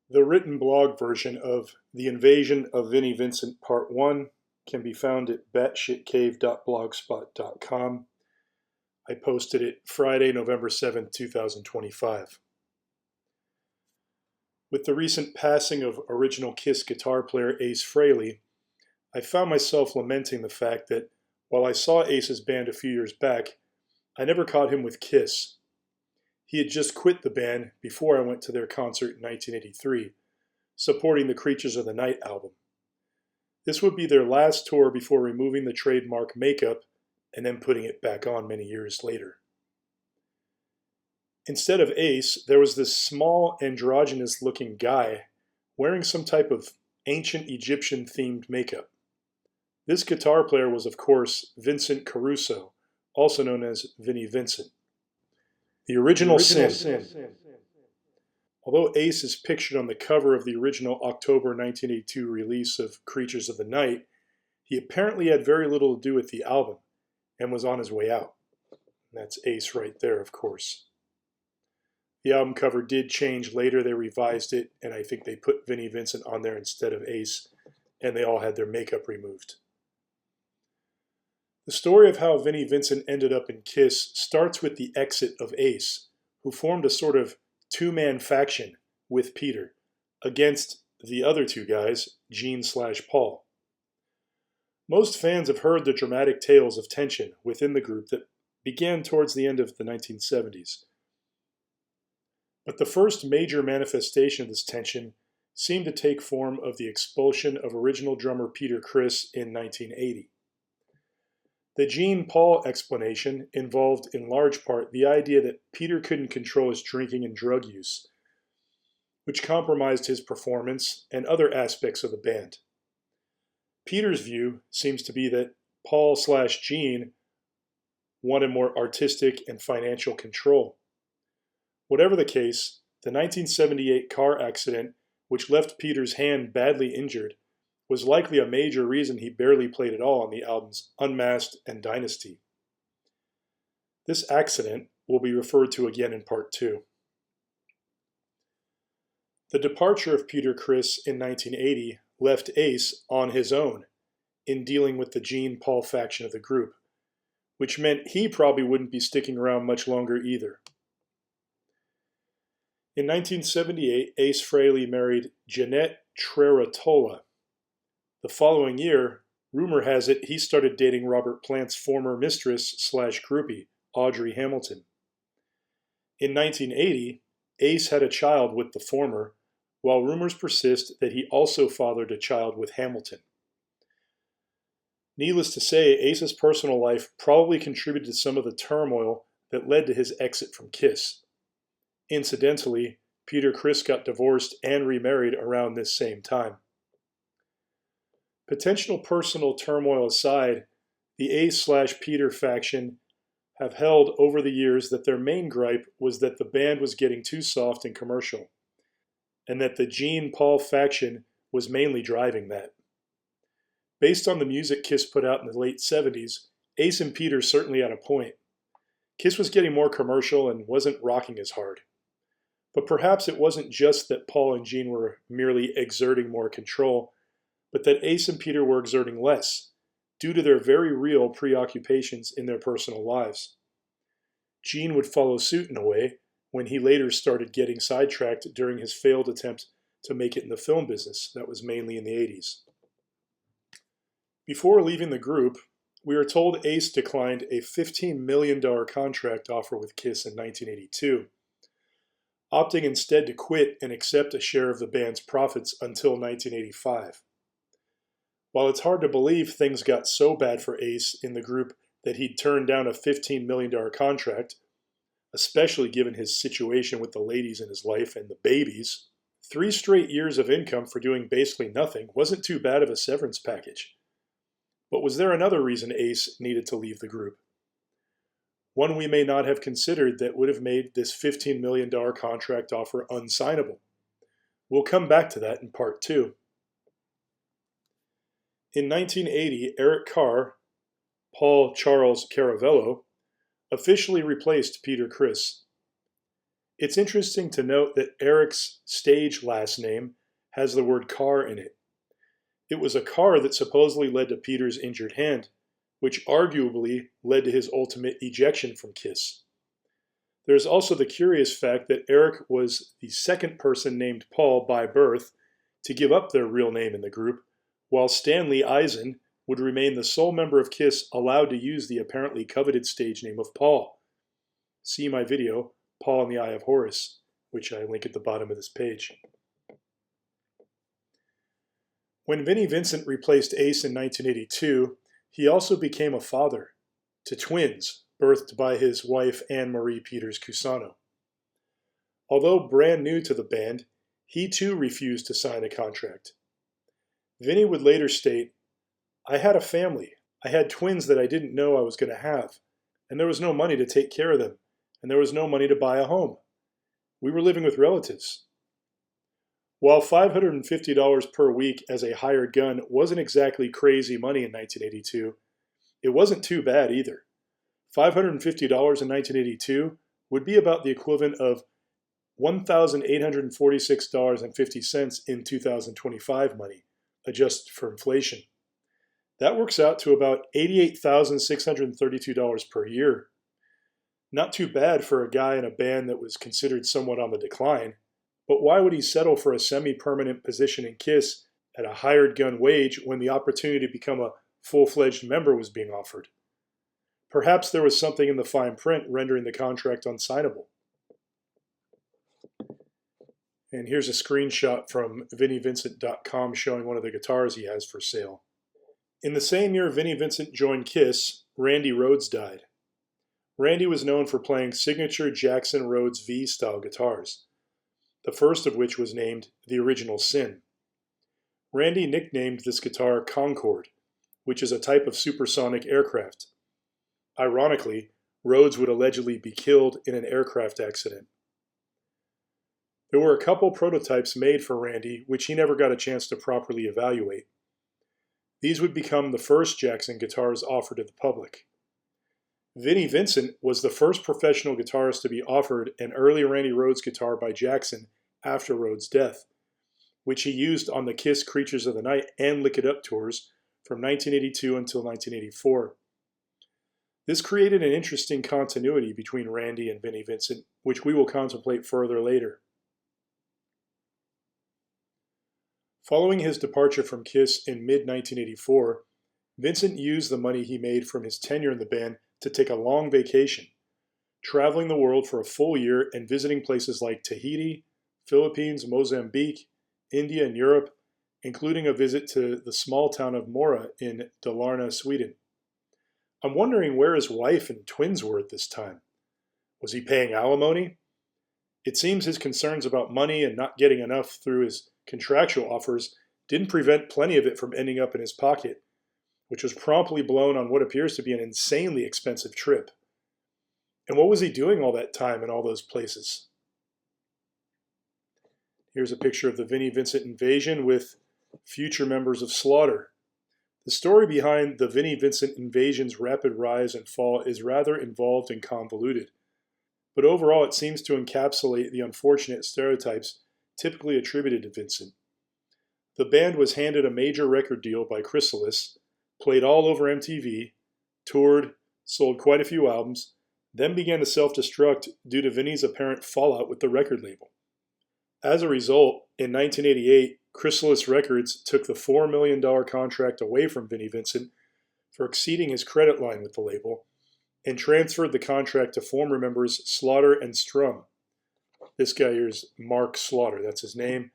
The written blog version of The Invasion of Vinnie Vincent Part 1 can be found at batshitcave.blogspot.com. I posted it Friday, November 7th, 2025. With the recent passing of original Kiss guitar player Ace Frehley, I found myself lamenting the fact that while I saw Ace's band a few years back, I never caught him with Kiss. He had just quit the band before I went to their concert in 1983, supporting the Creatures of the Night album. This would be their last tour before removing the trademark makeup and then putting it back on many years later. Instead of Ace, there was this small, androgynous-looking guy wearing some type of ancient Egyptian-themed makeup. This guitar player was, of course, Vincent Caruso, also known as Vinnie Vincent. The original Sin. Although Ace is pictured on the cover of the original October 1982 release of Creatures of the Night, he apparently had very little to do with the album and was on his way out. That's Ace right there, of course. The album cover did change later. They revised it, and I think they put Vinnie Vincent on there instead of Ace, and they all had their makeup removed. The story of how Vinnie Vincent ended up in Kiss starts with the exit of Ace, who formed a sort of two-man faction with Peter against the other two guys, Gene/Paul. Most fans have heard the dramatic tales of tension within the group that began towards the end of the 1970s. But the first major manifestation of this tension seemed to take form of the expulsion of original drummer Peter Criss in 1980. The Gene-Paul explanation involved in large part the idea that Peter couldn't control his drinking and drug use, which compromised his performance and other aspects of the band. Peter's view seems to be that Paul/Gene wanted more artistic and financial control. Whatever the case, the 1978 car accident, which left Peter's hand badly injured, was likely a major reason he barely played at all on the albums Unmasked and Dynasty. This accident will be referred to again in Part 2. The departure of Peter Criss in 1980 left Ace on his own in dealing with the Gene-Paul faction of the group, which meant he probably wouldn't be sticking around much longer either. In 1978, Ace Frehley married Jeanette Treratola. The following year, rumor has it he started dating Robert Plant's former mistress/groupie, Audrey Hamilton. In 1980, Ace had a child with the former, while rumors persist that he also fathered a child with Hamilton. Needless to say, Ace's personal life probably contributed to some of the turmoil that led to his exit from Kiss. Incidentally, Peter Criss got divorced and remarried around this same time. Potential personal turmoil aside, the Ace/Peter faction have held over the years that their main gripe was that the band was getting too soft and commercial, and that the Gene-Paul faction was mainly driving that. Based on the music Kiss put out in the late 70s, Ace and Peter certainly had a point. Kiss was getting more commercial and wasn't rocking as hard. But perhaps it wasn't just that Paul and Gene were merely exerting more control, but that Ace and Peter were exerting less, due to their very real preoccupations in their personal lives. Gene would follow suit in a way when he later started getting sidetracked during his failed attempt to make it in the film business. That was mainly in the 80s. Before leaving the group, we are told Ace declined a $15 million contract offer with Kiss in 1982, opting instead to quit and accept a share of the band's profits until 1985. While it's hard to believe things got so bad for Ace in the group that he'd turn down a $15 million contract, especially given his situation with the ladies in his life and the babies, 3 straight years of income for doing basically nothing wasn't too bad of a severance package. But was there another reason Ace needed to leave the group? One we may not have considered that would have made this $15 million contract offer unsignable. We'll come back to that in Part 2. In 1980, Eric Carr, Paul Charles Caravello, officially replaced Peter Criss. It's interesting to note that Eric's stage last name has the word car in it. It was a car that supposedly led to Peter's injured hand, which arguably led to his ultimate ejection from KISS. There's also the curious fact that Eric was the second person named Paul by birth to give up their real name in the group, while Stanley Eisen would remain the sole member of KISS allowed to use the apparently coveted stage name of Paul. See my video, Paul and the Eye of Horus, which I link at the bottom of this page. When Vinnie Vincent replaced Ace in 1982, he also became a father to twins birthed by his wife Anne-Marie Peters Cusano. Although brand new to the band, he too refused to sign a contract. Vinnie would later state, "I had a family. I had twins that I didn't know I was going to have, and there was no money to take care of them, and there was no money to buy a home. We were living with relatives." While $550 per week as a hired gun wasn't exactly crazy money in 1982, it wasn't too bad either. $550 in 1982 would be about the equivalent of $1,846.50 in 2025 money, adjusted for inflation. That works out to about $88,632 per year. Not too bad for a guy in a band that was considered somewhat on the decline, but why would he settle for a semi-permanent position in KISS at a hired gun wage when the opportunity to become a full-fledged member was being offered? Perhaps there was something in the fine print rendering the contract unsignable. And here's a screenshot from VinnieVincent.com showing one of the guitars he has for sale. In the same year Vinnie Vincent joined KISS, Randy Rhoads died. Randy was known for playing signature Jackson Rhoads V-style guitars, the first of which was named the Original Sin. Randy nicknamed this guitar Concorde, which is a type of supersonic aircraft. Ironically, Rhoads would allegedly be killed in an aircraft accident. There were a couple prototypes made for Randy, which he never got a chance to properly evaluate. These would become the first Jackson guitars offered to the public. Vinnie Vincent was the first professional guitarist to be offered an early Randy Rhoads guitar by Jackson after Rhoads' death, which he used on the KISS Creatures of the Night and Lick It Up tours from 1982 until 1984. This created an interesting continuity between Randy and Vinnie Vincent, which we will contemplate further later. Following his departure from KISS in mid-1984, Vincent used the money he made from his tenure in the band to take a long vacation, traveling the world for a full year and visiting places like Tahiti, Philippines, Mozambique, India, and Europe, including a visit to the small town of Mora in Dalarna, Sweden. I'm wondering where his wife and twins were at this time. Was he paying alimony? It seems his concerns about money and not getting enough through his contractual offers didn't prevent plenty of it from ending up in his pocket, which was promptly blown on what appears to be an insanely expensive trip. And what was he doing all that time in all those places? Here's a picture of the Vinnie Vincent invasion with future members of Slaughter. The story behind the Vinnie Vincent invasion's rapid rise and fall is rather involved and convoluted, but overall it seems to encapsulate the unfortunate stereotypes typically attributed to Vincent. The band was handed a major record deal by Chrysalis, played all over MTV, toured, sold quite a few albums, then began to self-destruct due to Vinnie's apparent fallout with the record label. As a result, in 1988, Chrysalis Records took the $4 million contract away from Vinnie Vincent for exceeding his credit line with the label and transferred the contract to former members Slaughter and Strum. This guy here is Mark Slaughter, that's his name,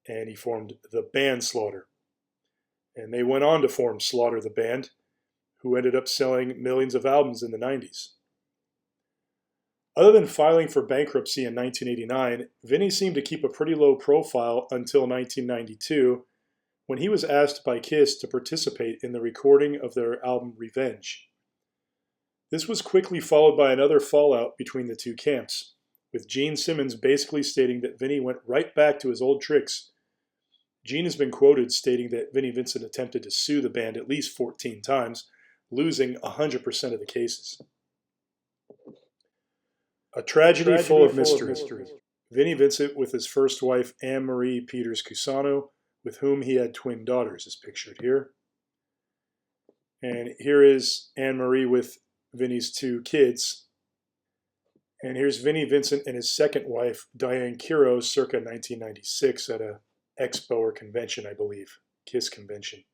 and he formed the band Slaughter. And they went on to form Slaughter the Band, who ended up selling millions of albums in the 90s. Other than filing for bankruptcy in 1989, Vinnie seemed to keep a pretty low profile until 1992, when he was asked by KISS to participate in the recording of their album Revenge. This was quickly followed by another fallout between the two camps, with Gene Simmons basically stating that Vinnie went right back to his old tricks. Gene has been quoted stating that Vinnie Vincent attempted to sue the band at least 14 times, losing 100% of the cases. A tragedy full of mystery. Vinnie Vincent with his first wife, Anne-Marie Peters Cusano, with whom he had twin daughters, is pictured here. And here is Anne-Marie with Vinnie's two kids. And here's Vinnie Vincent and his second wife, Diane Kiro, circa 1996 at a expo or convention, I believe, KISS convention.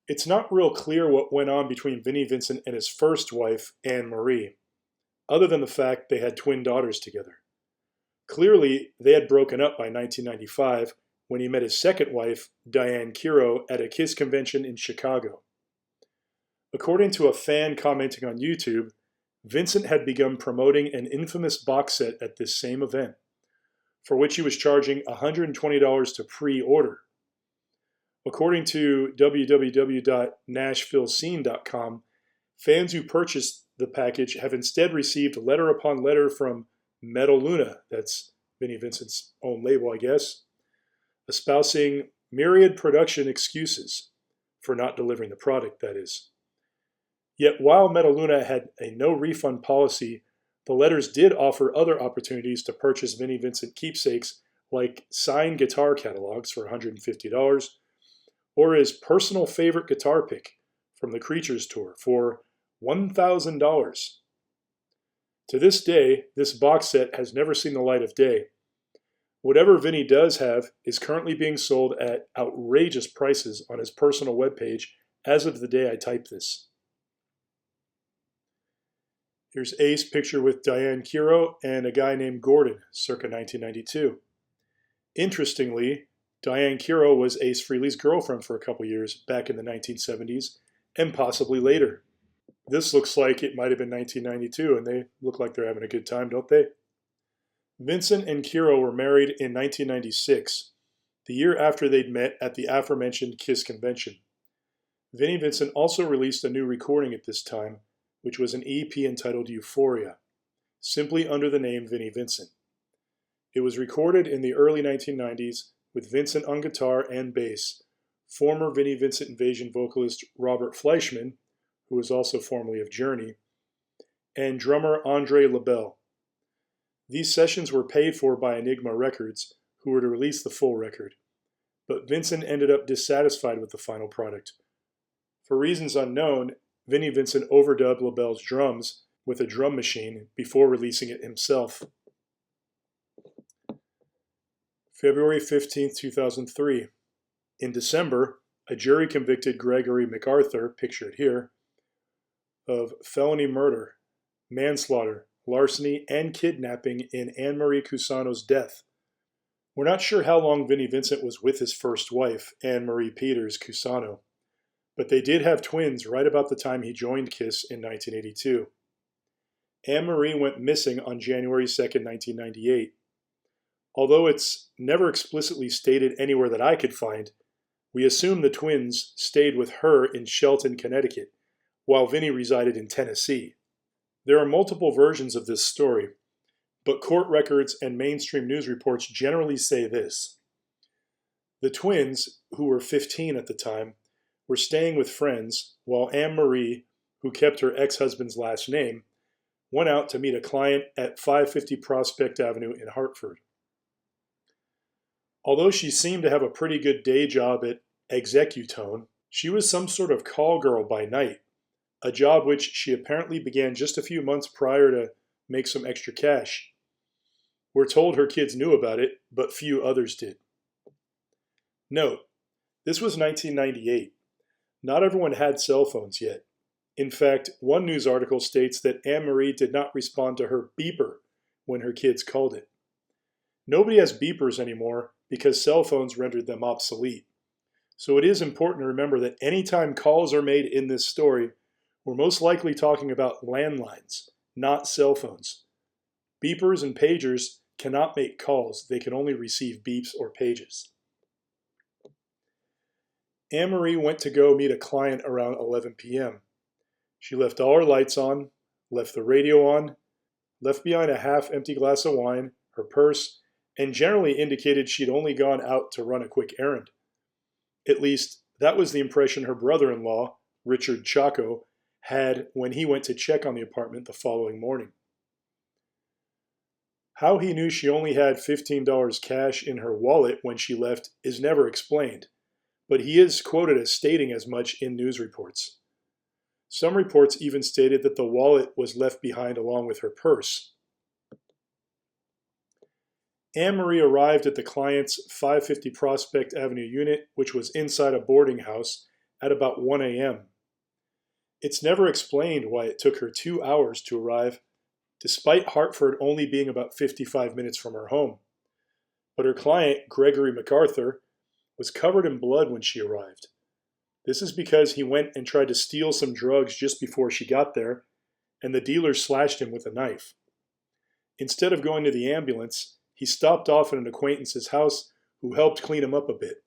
It's not real clear what went on between Vinnie Vincent and his first wife, Anne-Marie, other than the fact they had twin daughters together. Clearly, they had broken up by 1995 when he met his second wife, Diane Kiro, at a KISS convention in Chicago. According to a fan commenting on YouTube, Vincent had begun promoting an infamous box set at this same event, for which he was charging $120 to pre-order. According to www.nashvillescene.com, fans who purchased the package have instead received letter upon letter from Metal Luna, that's Vinnie Vincent's own label, I guess, espousing myriad production excuses for not delivering the product, that is. Yet while Metal Luna had a no refund policy, the letters did offer other opportunities to purchase Vinnie Vincent keepsakes like signed guitar catalogs for $150 or his personal favorite guitar pick from the Creatures tour for $1,000. To this day, this box set has never seen the light of day. Whatever Vinnie does have is currently being sold at outrageous prices on his personal webpage as of the day I type this. Here's Ace picture with Diane Kiro and a guy named Gordon, circa 1992. Interestingly, Diane Kiro was Ace Frehley's girlfriend for a couple years back in the 1970s and possibly later. This looks like it might have been 1992, and they look like they're having a good time, don't they? Vincent and Kiro were married in 1996, the year after they'd met at the aforementioned KISS convention. Vinnie Vincent also released a new recording at this time, which was an EP entitled Euphoria, simply under the name Vinnie Vincent. It was recorded in the early 1990s with Vincent on guitar and bass, former Vinnie Vincent Invasion vocalist Robert Fleischman, who was also formerly of Journey, and drummer Andre LaBelle. These sessions were paid for by Enigma Records, who were to release the full record, but Vincent ended up dissatisfied with the final product. For reasons unknown, Vinnie Vincent overdubbed LaBelle's drums with a drum machine before releasing it himself. February 15, 2003. In December, a jury convicted Gregory MacArthur, pictured here, of felony murder, manslaughter, larceny, and kidnapping in Anne-Marie Cusano's death. We're not sure how long Vinnie Vincent was with his first wife, Anne-Marie Peters Cusano, but they did have twins right about the time he joined KISS in 1982. Anne-Marie went missing on January 2, 1998. Although it's never explicitly stated anywhere that I could find, we assume the twins stayed with her in Shelton, Connecticut, while Vinnie resided in Tennessee. There are multiple versions of this story, but court records and mainstream news reports generally say this. The twins, who were 15 at the time, were staying with friends, while Anne-Marie, who kept her ex-husband's last name, went out to meet a client at 550 Prospect Avenue in Hartford. Although she seemed to have a pretty good day job at Executone, she was some sort of call girl by night, a job which she apparently began just a few months prior to make some extra cash. We're told her kids knew about it, but few others did. Note, this was 1998. Not everyone had cell phones yet. In fact, one news article states that Anne-Marie did not respond to her beeper when her kids called it. Nobody has beepers anymore because cell phones rendered them obsolete. So it is important to remember that anytime calls are made in this story, we're most likely talking about landlines, not cell phones. Beepers and pagers cannot make calls. They can only receive beeps or pages. Anne-Marie went to go meet a client around 11 p.m. She left all her lights on, left the radio on, left behind a half-empty glass of wine, her purse, and generally indicated she'd only gone out to run a quick errand. At least, that was the impression her brother-in-law, Richard Chaco, had when he went to check on the apartment the following morning. How he knew she only had $15 cash in her wallet when she left is never explained, but he is quoted as stating as much in news reports. Some reports even stated that the wallet was left behind along with her purse. Anne-Marie arrived at the client's 550 Prospect Avenue unit, which was inside a boarding house, at about 1 a.m. It's never explained why it took her 2 hours to arrive, despite Hartford only being about 55 minutes from her home. But her client, Gregory MacArthur, was covered in blood when she arrived. This is because he went and tried to steal some drugs just before she got there, and the dealer slashed him with a knife. Instead of going to the ambulance, he stopped off at an acquaintance's house who helped clean him up a bit.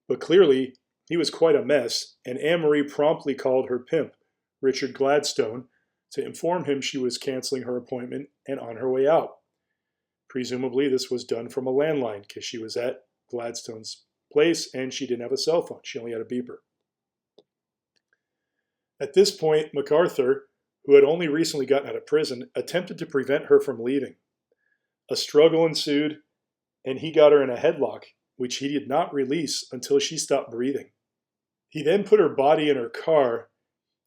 But clearly, he was quite a mess, and Anne-Marie promptly called her pimp, Richard Gladstone, to inform him she was canceling her appointment and on her way out. Presumably, this was done from a landline because she was at Gladstone's place and she didn't have a cell phone. She only had a beeper. At this point, MacArthur, who had only recently gotten out of prison, attempted to prevent her from leaving. A struggle ensued, and he got her in a headlock, which he did not release until she stopped breathing. He then put her body in her car,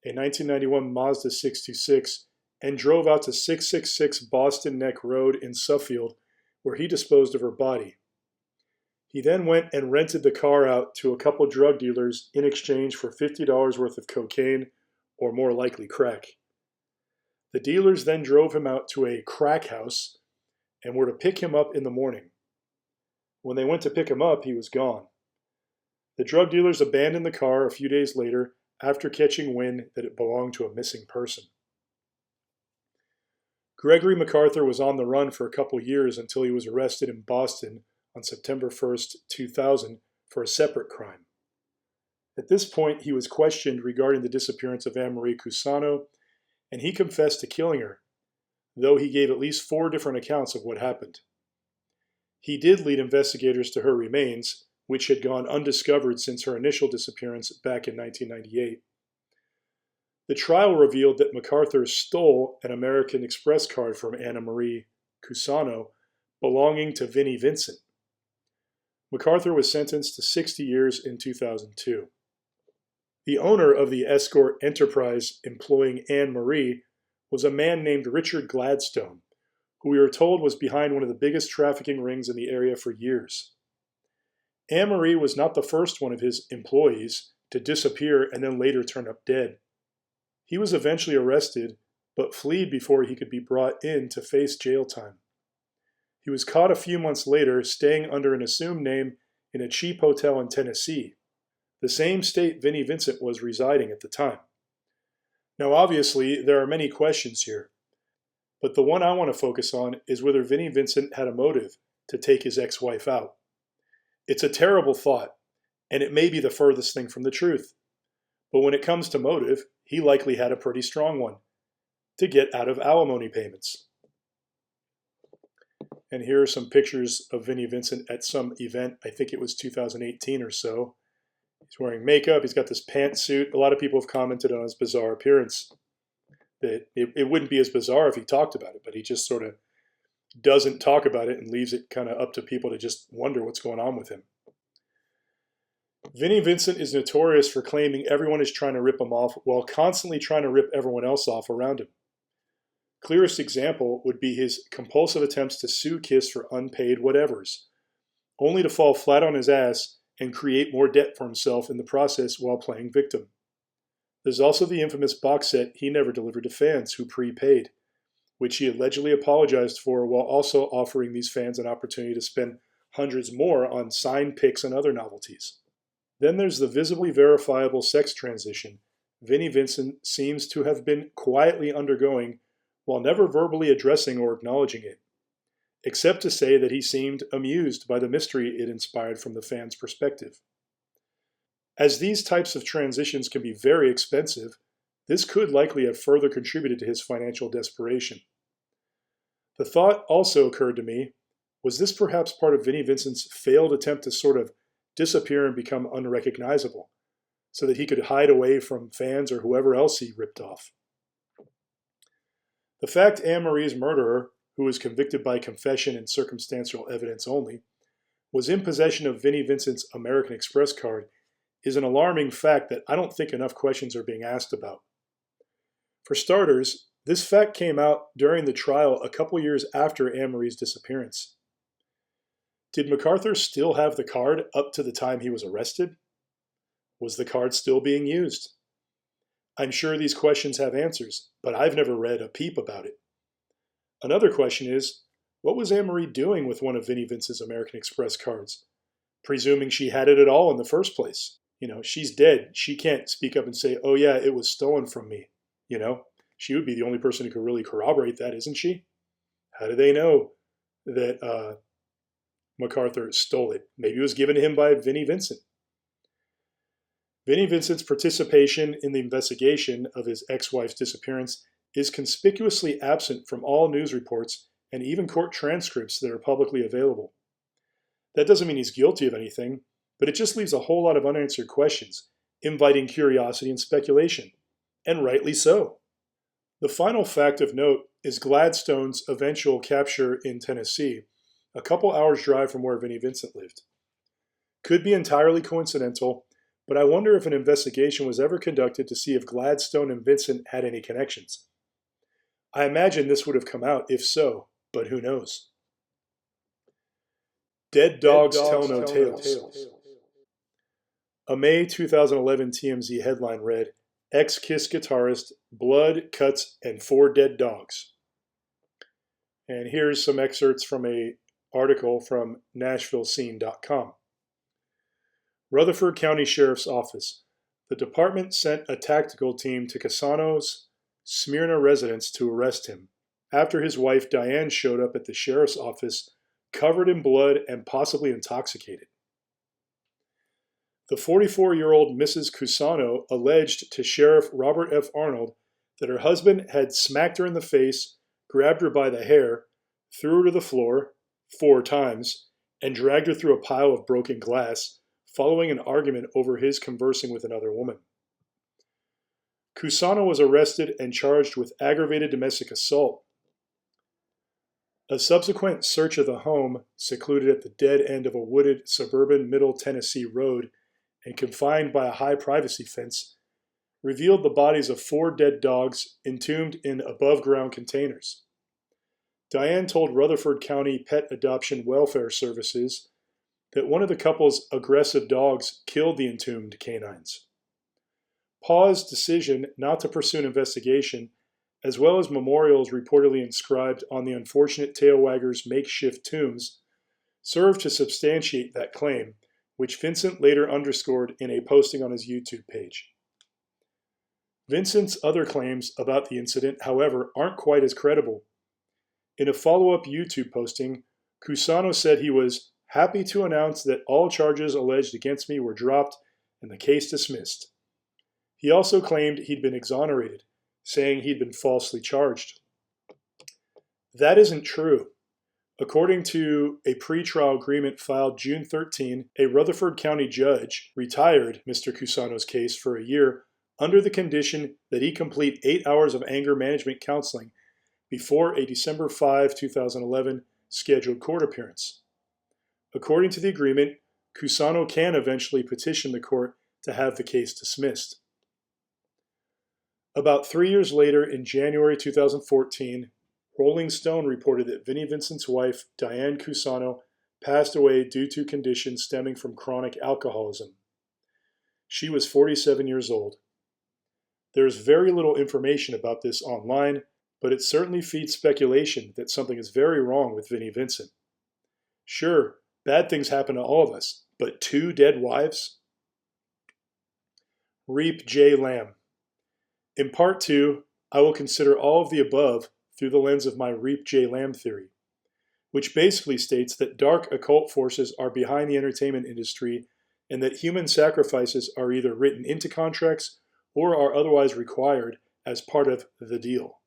a 1991 Mazda 626, and drove out to 666 Boston Neck Road in Suffield, where he disposed of her body. He then went and rented the car out to a couple drug dealers in exchange for $50 worth of cocaine, or more likely crack. The dealers then drove him out to a crack house and were to pick him up in the morning. When they went to pick him up, he was gone. The drug dealers abandoned the car a few days later after catching wind that it belonged to a missing person. Gregory MacArthur was on the run for a couple years until he was arrested in Boston on September 1st, 2000 for a separate crime. At this point, he was questioned regarding the disappearance of Anne-Marie Cusano, and he confessed to killing her, though he gave at least 4 different accounts of what happened. He did lead investigators to her remains, which had gone undiscovered since her initial disappearance back in 1998. The trial revealed that MacArthur stole an American Express card from Anne-Marie Cusano belonging to Vinnie Vincent. MacArthur was sentenced to 60 years in 2002. The owner of the escort enterprise employing Anne-Marie was a man named Richard Gladstone, who we are told was behind one of the biggest trafficking rings in the area for years. Anne-Marie was not the first one of his employees to disappear and then later turn up dead. He was eventually arrested, but fled before he could be brought in to face jail time. He was caught a few months later staying under an assumed name in a cheap hotel in Tennessee, the same state Vinnie Vincent was residing at the time. Now obviously, there are many questions here, but the one I want to focus on is whether Vinnie Vincent had a motive to take his ex-wife out. It's a terrible thought, and it may be the furthest thing from the truth. But when it comes to motive, he likely had a pretty strong one: to get out of alimony payments. And here are some pictures of Vinnie Vincent at some event. I think it was 2018 or so. He's wearing makeup. He's got this pantsuit. A lot of people have commented on his bizarre appearance. That it wouldn't be as bizarre if he talked about it, but he just sort of doesn't talk about it and leaves it kind of up to people to just wonder what's going on with him. Vinnie Vincent is notorious for claiming everyone is trying to rip him off while constantly trying to rip everyone else off around him. Clearest example would be his compulsive attempts to sue Kiss for unpaid whatevers, only to fall flat on his ass and create more debt for himself in the process while playing victim. There's also the infamous box set he never delivered to fans who prepaid, which he allegedly apologized for while also offering these fans an opportunity to spend hundreds more on signed pics and other novelties. Then there's the visibly verifiable sex transition Vinnie Vincent seems to have been quietly undergoing while never verbally addressing or acknowledging it, except to say that he seemed amused by the mystery it inspired from the fans' perspective. As these types of transitions can be very expensive, this could likely have further contributed to his financial desperation. The thought also occurred to me, was this perhaps part of Vinnie Vincent's failed attempt to sort of disappear and become unrecognizable, so that he could hide away from fans or whoever else he ripped off? The fact Anne-Marie's murderer, who was convicted by confession and circumstantial evidence only, was in possession of Vinnie Vincent's American Express card is an alarming fact that I don't think enough questions are being asked about. For starters, this fact came out during the trial a couple years after Anne-Marie's disappearance. Did MacArthur still have the card up to the time he was arrested? Was the card still being used? I'm sure these questions have answers, but I've never read a peep about it. Another question is, what was Anne-Marie doing with one of Vinnie Vincent's American Express cards? Presuming she had it at all in the first place. She's dead. She can't speak up and say, oh yeah, it was stolen from me. She would be the only person who could really corroborate that, isn't she? How do they know that MacArthur stole it? Maybe it was given to him by Vinnie Vincent. Vinnie Vincent's participation in the investigation of his ex-wife's disappearance is conspicuously absent from all news reports and even court transcripts that are publicly available. That doesn't mean he's guilty of anything, but it just leaves a whole lot of unanswered questions, inviting curiosity and speculation, and rightly so. The final fact of note is Gladstone's eventual capture in Tennessee, a couple hours' drive from where Vinnie Vincent lived. Could be entirely coincidental, but I wonder if an investigation was ever conducted to see if Gladstone and Vincent had any connections. I imagine this would have come out if so, but who knows? Dead dogs tell no tales. A May 2011 TMZ headline read, Ex-Kiss guitarist, blood, cuts, and 4 dead dogs. And here's some excerpts from an article from NashvilleScene.com. Rutherford County Sheriff's Office. The department sent a tactical team to Cassano's Smyrna residence to arrest him, after his wife Diane showed up at the sheriff's office covered in blood and possibly intoxicated. The 44-year-old Mrs. Cusano alleged to Sheriff Robert F. Arnold that her husband had smacked her in the face, grabbed her by the hair, threw her to the floor 4 times, and dragged her through a pile of broken glass, following an argument over his conversing with another woman. Cusano was arrested and charged with aggravated domestic assault. A subsequent search of the home, secluded at the dead end of a wooded suburban Middle Tennessee road and confined by a high privacy fence, revealed the bodies of 4 dead dogs entombed in above-ground containers. Diane told Rutherford County Pet Adoption Welfare Services that one of the couple's aggressive dogs killed the entombed canines. Paw's decision not to pursue an investigation, as well as memorials reportedly inscribed on the unfortunate tailwagger's makeshift tombs, served to substantiate that claim, which Vincent later underscored in a posting on his YouTube page. Vincent's other claims about the incident, however, aren't quite as credible. In a follow-up YouTube posting, Cusano said he was happy to announce that all charges alleged against me were dropped and the case dismissed. He also claimed he'd been exonerated, saying he'd been falsely charged. That isn't true. According to a pretrial agreement filed June 13, a Rutherford County judge retired Mr. Cusano's case for a year under the condition that he complete 8 hours of anger management counseling before a December 5, 2011 scheduled court appearance. According to the agreement, Cusano can eventually petition the court to have the case dismissed. About 3 years later, in January 2014, Rolling Stone reported that Vinnie Vincent's wife, Diane Cusano, passed away due to conditions stemming from chronic alcoholism. She was 47 years old. There is very little information about this online, but it certainly feeds speculation that something is very wrong with Vinnie Vincent. Sure, bad things happen to all of us, but 2 dead wives? Reap J Lam. In part 2, I will consider all of the above through the lens of my Reap J Lam theory, which basically states that dark occult forces are behind the entertainment industry and that human sacrifices are either written into contracts or are otherwise required as part of the deal.